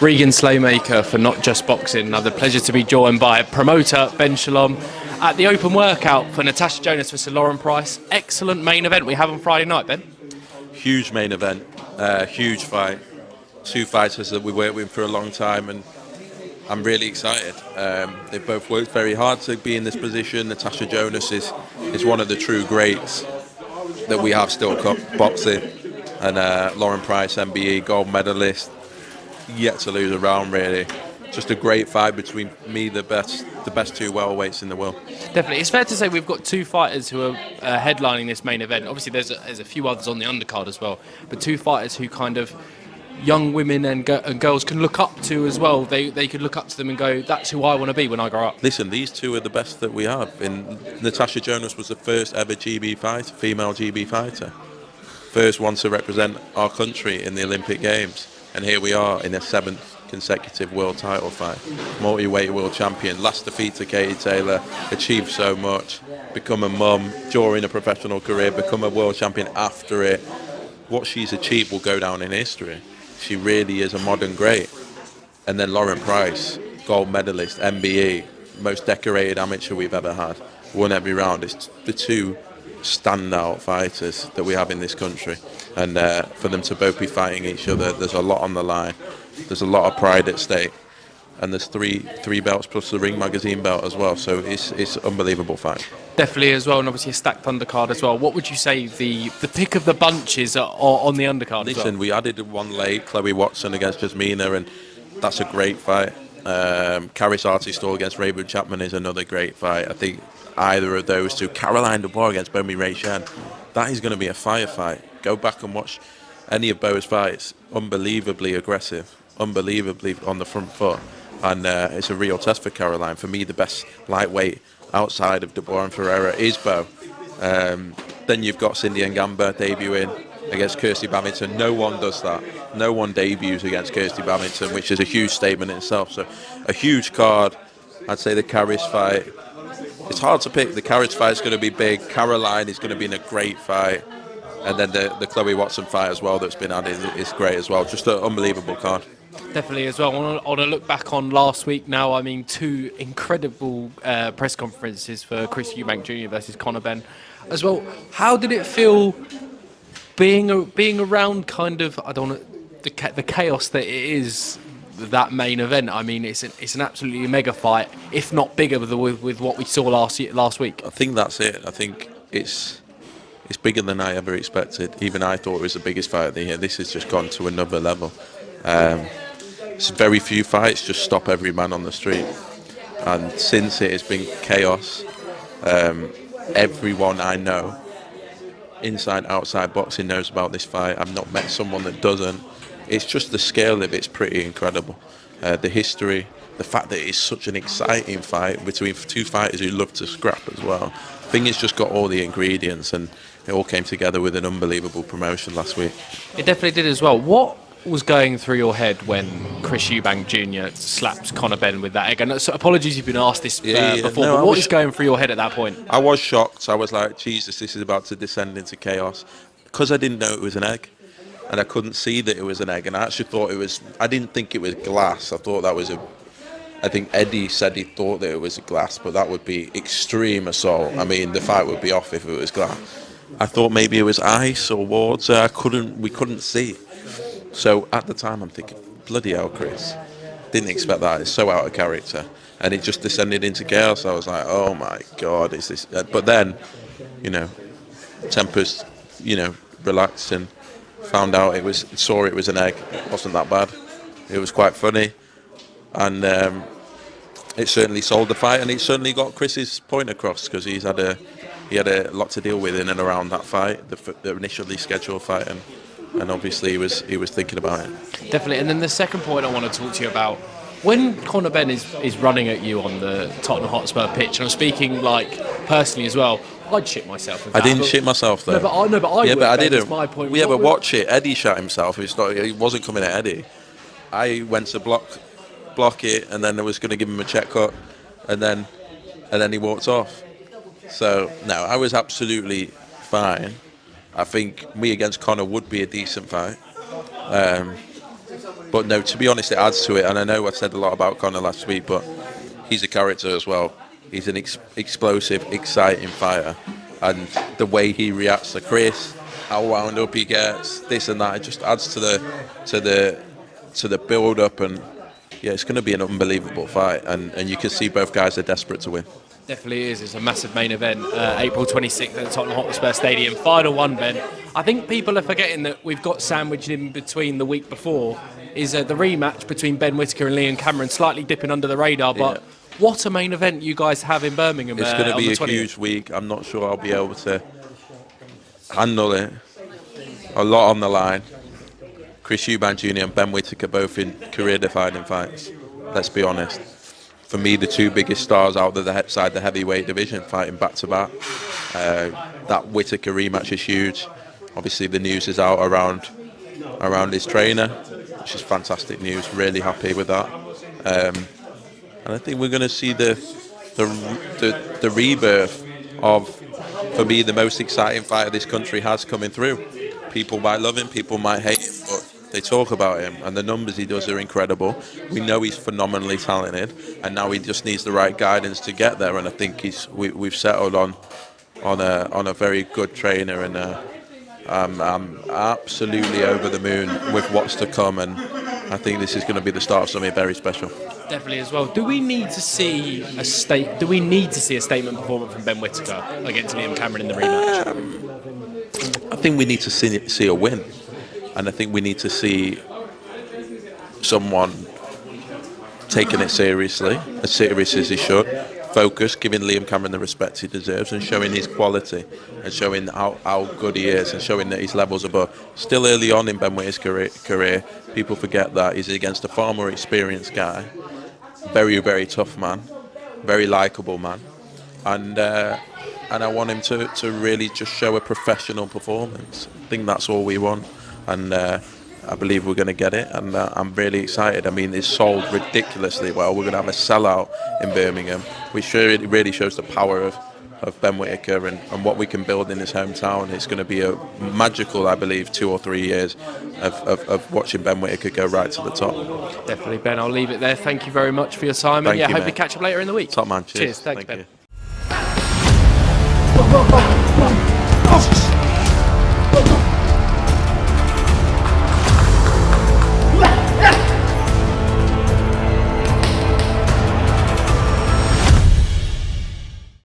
Regan Slaymaker for NotJustBoxing. Another pleasure to be joined by promoter Ben Shalom at the open workout for Natasha Jonas versus Lauren Price. Excellent main event we have on Friday night, Ben. Huge main event, huge fight. Two fighters that we worked with for a long time, and I'm really excited. They've both worked very hard to be in this position. Natasha Jonas is one of the true greats that we have still boxing, and Lauren Price, MBE gold medalist, yet to lose a round really. Just a great fight between the best two welterweights in the world. Definitely. It's fair to say we've got two fighters who are headlining this main event. Obviously there's a few others on the undercard as well, but two fighters who kind of young women and girls can look up to as well. They could look up to them and go, that's who I want to be when I grow up. Listen, these two are the best that we have. Natasha Jonas was the first ever GB fighter, female GB fighter. First one to represent our country in the Olympic Games. And here we are in a 7th consecutive world title fight. Multi-weight world champion, last defeat to Katie Taylor, achieved so much, become a mum during a professional career, become a world champion after it. What she's achieved will go down in history. She really is a modern great. And then Lauren Price, gold medalist, MBE, most decorated amateur we've ever had, won every round. It's the two standout fighters that we have in this country, and for them to both be fighting each other, there's a lot on the line, there's a lot of pride at stake, and there's three belts plus the Ring Magazine belt as well, so it's unbelievable fight. Definitely as well, and obviously a stacked undercard as well. What would you say the pick of the bunch is on the undercard? Listen, as well? We added one late, Chloe Watson against Jasmina, and that's a great fight. Karis Artistall against Rayburn Chapman is another great fight. I think either of those two, Caroline Dubois against Bomi Ray Shen, that is going to be a firefight. Go back and watch any of Bo's fights. Unbelievably aggressive, unbelievably on the front foot, and it's a real test for Caroline. For me, the best lightweight outside of Dubois and Ferreira is Bo. Then you've got Cindy Ngamba debuting against Kirsty Babington. No one does that. No one debuts against Kirsty Babington, which is a huge statement in itself. So a huge card. I'd say the Karis fight. It's hard to pick. The Karis fight is going to be big. Caroline is going to be in a great fight. And then the Chloe Watson fight as well that's been added is great as well. Just an unbelievable card. Definitely as well. On a look back on last week now, I mean, two incredible press conferences for Chris Eubank Jr. versus Conor Benn as well. How did it feel being around kind of, I don't know, the chaos that it is, that main event? I mean, it's an absolutely mega fight, if not bigger with what we saw last week. I think that's it. I think it's bigger than I ever expected. Even I thought it was the biggest fight of the year. This has just gone to another level. Very few fights just stop every man on the street, and since it has been chaos, everyone I know, inside, outside boxing, knows about this fight. I've not met someone that doesn't. It's just the scale of it's pretty incredible. The history, the fact that it's such an exciting fight between two fighters who love to scrap as well. I think it's just got all the ingredients, and it all came together with an unbelievable promotion last week. It definitely did as well. What was going through your head when Chris Eubank Jr. slapped Conor Benn with that egg? And so apologies, you've been asked this before, no, but what is going through your head at that point? I was shocked. I was like, Jesus, this is about to descend into chaos. Because I didn't know it was an egg, and I couldn't see that it was an egg, and I actually thought it was, I didn't think it was glass. I thought that was I think Eddie said he thought that it was glass, but that would be extreme assault. I mean, the fight would be off if it was glass. I thought maybe it was ice or water. We couldn't see. So at the time, I'm thinking, bloody hell, Chris. Didn't expect that. It's so out of character. And it just descended into chaos. I was like, oh my God, is this... But then, tempers, relaxed and found out saw it was an egg. It wasn't that bad. It was quite funny. And it certainly sold the fight, and it certainly got Chris's point across, because he had a lot to deal with in and around that fight, the initially scheduled fight, and obviously he was thinking about it. Definitely. And then the second point I want to talk to you about, when Conor Benn is running at you on the Tottenham Hotspur pitch, and I'm speaking like personally as well, I'd shit myself. I didn't shit myself though. No, but I I didn't. That's my point. But watch it. Eddie shot himself. He wasn't coming at Eddie. I went to block it, and then I was going to give him a check cut, and then he walked off. So no, I was absolutely fine. I think me against Conor would be a decent fight, But no, to be honest, it adds to it. And I know I said a lot about Conor last week, but he's a character as well. He's an explosive, exciting fighter. And the way he reacts to Chris, how wound up he gets, this and that, it just adds to the build up. And yeah, it's going to be an unbelievable fight. And you can see both guys are desperate to win. Definitely is. It's a massive main event, April 26th at the Tottenham Hotspur Stadium. Final one, Ben. I think people are forgetting that we've got sandwiched in between the week before is the rematch between Ben Whittaker and Liam Cameron, slightly dipping under the radar. But what a main event you guys have in Birmingham. It's going to be a huge week. I'm not sure I'll be able to handle it. A lot on the line. Chris Eubank Jr. and Ben Whittaker both in career-defining fights. Let's be honest. For me, the two biggest stars out of the heavyweight division fighting back-to-back. That Whittaker rematch is huge. Obviously, the news is out around his trainer, which is fantastic news. Really happy with that. And I think we're going to see the rebirth of, for me, the most exciting fighter this country has coming through. People might love him, people might hate him, but they talk about him, and the numbers he does are incredible. We know he's phenomenally talented, and now he just needs the right guidance to get there. And I think we've settled on a very good trainer, and I'm absolutely over the moon with what's to come. And I think this is going to be the start of something very special. Definitely as well. Do we need to see a statement performance from Ben Whittaker against Liam Cameron in the rematch? I think we need to see a win. And I think we need to see someone taking it seriously, as serious as he should, focus, giving Liam Cameron the respect he deserves, and showing his quality, and showing how good he is, and showing that his level's above. Still early on in Ben Whittaker's career, people forget that he's against a far more experienced guy, very, very tough man, very likeable man, and I want him to really just show a professional performance. I think that's all we want. And I believe we're going to get it, and I'm really excited. I mean, it's sold ridiculously well. We're going to have a sellout in Birmingham, which really shows the power of Ben Whittaker and what we can build in his hometown. It's going to be a magical, I believe, 2 or 3 years of watching Ben Whittaker go right to the top. Definitely, Ben. I'll leave it there. Thank you very much for your time. Thank you, hope mate. to catch up later in the week. Top man. Cheers. Thanks, Ben. You.